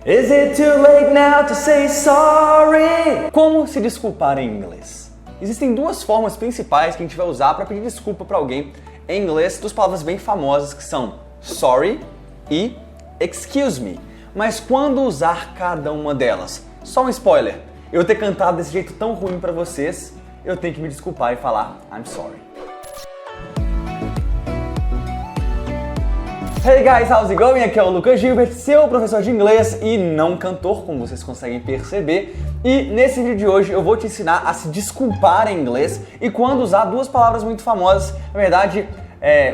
Is it too late now to say sorry? Como se desculpar em inglês? Existem duas formas principais que a gente vai usar para pedir desculpa para alguém em inglês, duas palavras bem famosas que são sorry e excuse me. Mas quando usar cada uma delas? Só um spoiler, eu ter cantado desse jeito tão ruim para vocês, eu tenho que me desculpar e falar I'm sorry. Hey guys, how's it going? Aqui é o Lucas Gilbert, seu professor de inglês e não cantor, como vocês conseguem perceber. E nesse vídeo de hoje eu vou te ensinar a se desculpar em inglês e quando usar duas palavras muito famosas, na verdade,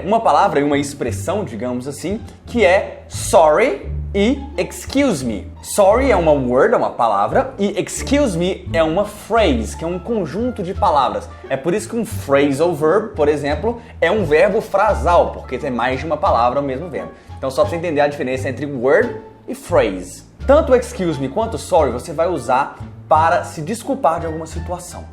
uma palavra e uma expressão, digamos assim, que é sorry e excuse me. Sorry é uma word, é uma palavra, e excuse me é uma phrase, que é um conjunto de palavras. É por isso que um phrasal verb, por exemplo, é um verbo frasal, porque tem mais de uma palavra ao mesmo verbo. Então só para você entender a diferença entre word e phrase. Tanto o excuse me quanto o sorry você vai usar para se desculpar de alguma situação.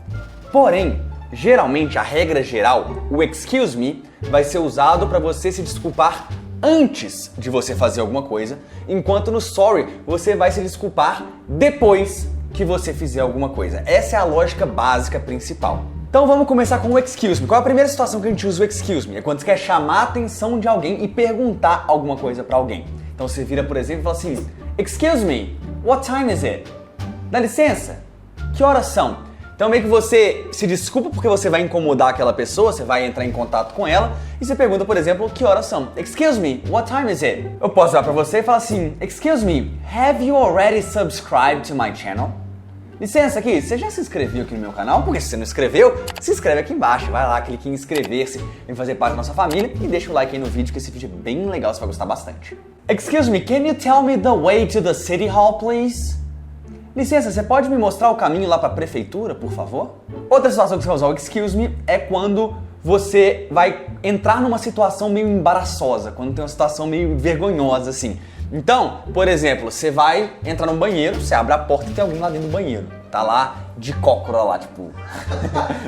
Porém, geralmente, a regra geral, o excuse me vai ser usado para você se desculpar antes de você fazer alguma coisa, enquanto no sorry você vai se desculpar depois que você fizer alguma coisa. Essa é a lógica básica principal. Então vamos começar com o excuse me. Qual é a primeira situação que a gente usa o excuse me? É quando você quer chamar a atenção de alguém e perguntar alguma coisa para alguém. Então você vira, por exemplo, e fala assim: excuse me, what time is it? Dá licença, que horas são? Então meio que você se desculpa porque você vai incomodar aquela pessoa, você vai entrar em contato com ela e você pergunta, por exemplo, que horas são? Excuse me, what time is it? Eu posso virar pra você e falar assim: excuse me, have you already subscribed to my channel? Licença aqui, você já se inscreveu aqui no meu canal? Porque se você não inscreveu, se inscreve aqui embaixo, vai lá, clique em inscrever-se, vem fazer parte da nossa família e deixa o like aí no vídeo que esse vídeo é bem legal, você vai gostar bastante. Excuse me, can you tell me the way to the city hall, please? Licença, você pode me mostrar o caminho lá para a prefeitura, por favor? Outra situação que você vai usar o excuse me é quando você vai entrar numa situação meio embaraçosa, quando tem uma situação meio vergonhosa, assim. Então, por exemplo, você vai entrar no banheiro, você abre a porta e tem alguém lá dentro do banheiro. Tá lá de cócora lá, tipo,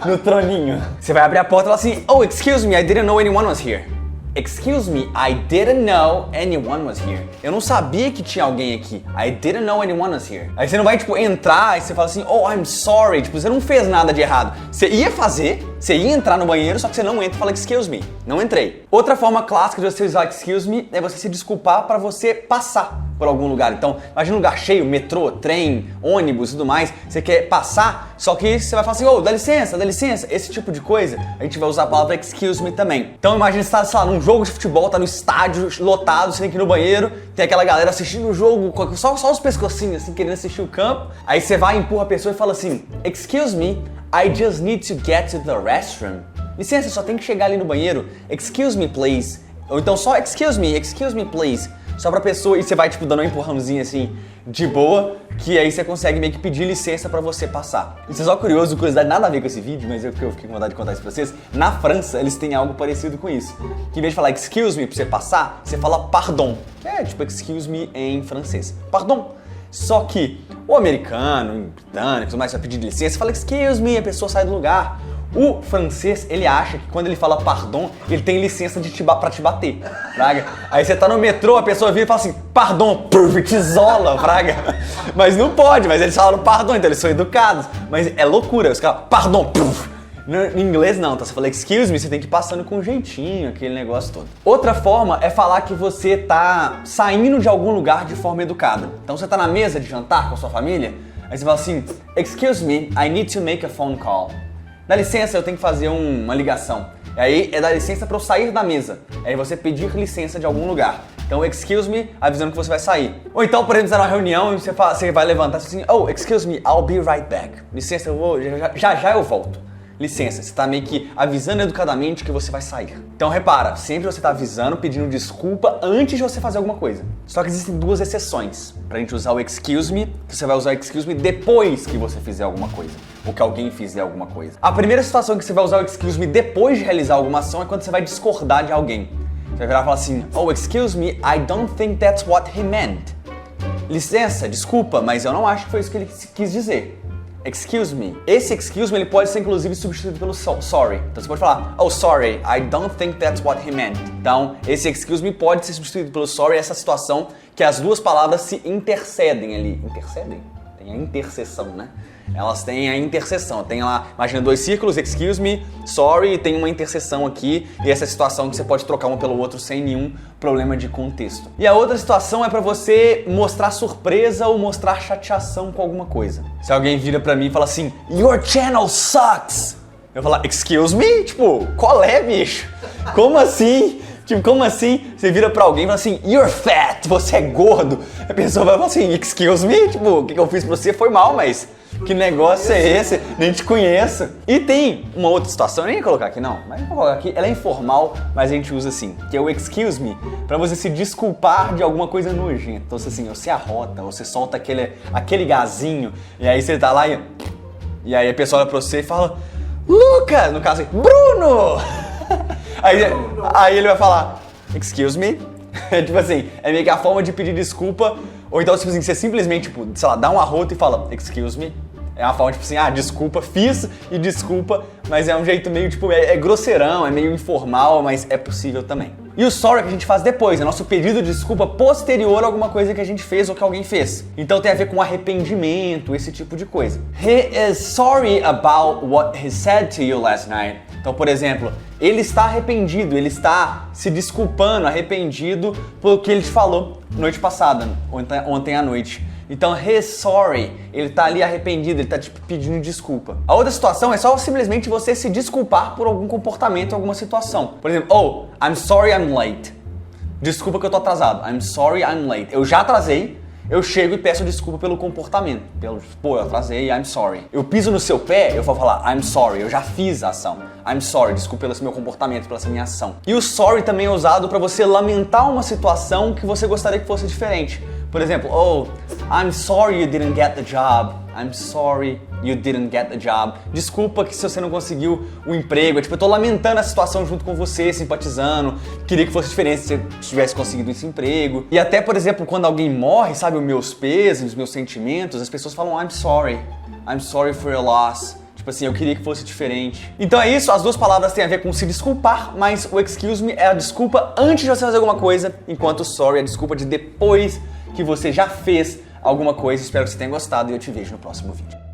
no troninho. Você vai abrir a porta e falar assim: oh, excuse me, I didn't know anyone was here. Excuse me, I didn't know anyone was here. Eu não sabia que tinha alguém aqui. I didn't know anyone was here. Aí você não vai, tipo, entrar e você fala assim: oh, I'm sorry. Tipo, você não fez nada de errado. Você ia fazer, você ia entrar no banheiro, só que você não entra e fala excuse me. Não entrei. Outra forma clássica de você usar excuse me é você se desculpar para você passar por algum lugar. Então, imagina um lugar cheio, metrô, trem, ônibus e tudo mais. Você quer passar, só que você vai falar assim: oh, dá licença, dá licença. Esse tipo de coisa, a gente vai usar a palavra excuse me também. Então, imagina você tá, sei lá, num jogo de futebol, tá no estádio lotado, você tem que ir no banheiro, tem aquela galera assistindo o jogo, só os pescocinhos, assim, querendo assistir o campo. Aí você vai, empurra a pessoa e fala assim: excuse me, I just need to get to the restroom. Licença, só tem que chegar ali no banheiro. Excuse me, please. Ou então só excuse me, please. Só pra pessoa, e você vai, tipo, dando um empurrãozinho assim, de boa, que aí você consegue meio que pedir licença pra você passar. Isso é só curiosidade, nada a ver com esse vídeo, mas eu fiquei com vontade de contar isso pra vocês. Na França, eles têm algo parecido com isso. Que em vez de falar excuse me pra você passar, você fala pardon, que é tipo excuse me em francês. Pardon. Só que o americano, o britânico, tudo mais, vai pedir licença, fala excuse me, a pessoa sai do lugar. O francês, ele acha que quando ele fala pardon, ele tem licença pra te bater, fraga. Aí você tá no metrô, a pessoa vira e fala assim: pardon, te isola, fraga. Mas não pode, mas eles falam pardon, então eles são educados. Mas é loucura, os caras, pardon, em inglês não, tá? Você fala excuse me, você tem que ir passando com jeitinho, aquele negócio todo. Outra forma é falar que você tá saindo de algum lugar de forma educada. Então você tá na mesa de jantar com a sua família, aí você fala assim: excuse me, I need to make a phone call. Dá licença, eu tenho que fazer uma ligação. E aí é dar licença para eu sair da mesa. Aí você pedir licença de algum lugar. Então, excuse me, avisando que você vai sair. Ou então, por exemplo, você tá numa reunião e você vai levantar assim: oh, excuse me, I'll be right back. Licença, eu vou, já eu volto. Licença, você tá meio que avisando educadamente que você vai sair. Então repara, sempre você tá avisando, pedindo desculpa antes de você fazer alguma coisa. Só que existem duas exceções pra gente usar o excuse me, que você vai usar o excuse me depois que você fizer alguma coisa, ou que alguém fizer alguma coisa. A primeira situação que você vai usar o excuse me depois de realizar alguma ação é quando você vai discordar de alguém. Você vai virar e falar assim: oh, excuse me, I don't think that's what he meant. Licença, desculpa, mas eu não acho que foi isso que ele quis dizer. Excuse me. Esse excuse me ele pode ser inclusive substituído pelo sorry. Então você pode falar: oh, sorry, I don't think that's what he meant. Então, esse excuse me pode ser substituído pelo sorry, essa situação que as duas palavras se intercedem ali. Intercedem? Tem a interseção, né? Elas têm a interseção. Tem lá, imagina dois círculos, excuse me, sorry, e tem uma interseção aqui, e essa situação que você pode trocar um pelo outro sem nenhum problema de contexto. E a outra situação é pra você mostrar surpresa ou mostrar chateação com alguma coisa. Se alguém vira pra mim e fala assim, your channel sucks! Eu vou falar, excuse me? Tipo, qual é, bicho? Como assim? Tipo, como assim? Você vira pra alguém e fala assim, you're fat, você é gordo. A pessoa vai falar assim, excuse me? Tipo, o que eu fiz pra você foi mal, mas que negócio é esse? Nem te conheço. E tem uma outra situação, eu nem ia colocar aqui não, mas eu vou colocar aqui, ela é informal, mas a gente usa assim, que é o excuse me, pra você se desculpar de alguma coisa nojenta. Então, assim, você arrota, você solta aquele gazinho, e aí você tá lá e aí a pessoa olha pra você e fala, Luca, no caso, Bruno! Aí ele vai falar, excuse me? Tipo assim, é meio que a forma de pedir desculpa, ou então tipo assim, você simplesmente, tipo, sei lá, dá um arroto e fala, excuse me? É uma forma tipo assim, desculpa, fiz e desculpa, mas é um jeito meio tipo, é grosseirão, é meio informal, mas é possível também. E o sorry que a gente faz depois, é nosso pedido de desculpa posterior a alguma coisa que a gente fez ou que alguém fez. Então tem a ver com arrependimento, esse tipo de coisa. He is sorry about what he said to you last night. Então, por exemplo, ele está arrependido, ele está se desculpando, arrependido pelo que ele te falou noite passada, ontem à noite. Então, he's sorry, ele tá ali arrependido, ele tá tipo pedindo desculpa. A outra situação é só simplesmente você se desculpar por algum comportamento, alguma situação. Por exemplo, oh, I'm sorry I'm late. Desculpa que eu tô atrasado. I'm sorry I'm late. Eu já atrasei, eu chego e peço desculpa pelo comportamento. Pô, eu atrasei, I'm sorry. Eu piso no seu pé, eu vou falar I'm sorry, eu já fiz a ação. I'm sorry, desculpa pelo meu comportamento, pela minha ação. E o sorry também é usado pra você lamentar uma situação que você gostaria que fosse diferente. Por exemplo, oh, I'm sorry you didn't get the job. I'm sorry you didn't get the job. Desculpa que se você não conseguiu o emprego. Tipo, eu tô lamentando a situação junto com você, simpatizando. Queria que fosse diferente se você tivesse conseguido esse emprego. E até, por exemplo, quando alguém morre, sabe, os meus pesos, os meus sentimentos, as pessoas falam I'm sorry. I'm sorry for your loss. Tipo assim, eu queria que fosse diferente. Então é isso, as duas palavras têm a ver com se desculpar, mas o excuse me é a desculpa antes de você fazer alguma coisa, enquanto o sorry é a desculpa de depois que você já fez alguma coisa. Espero que você tenha gostado e eu te vejo no próximo vídeo.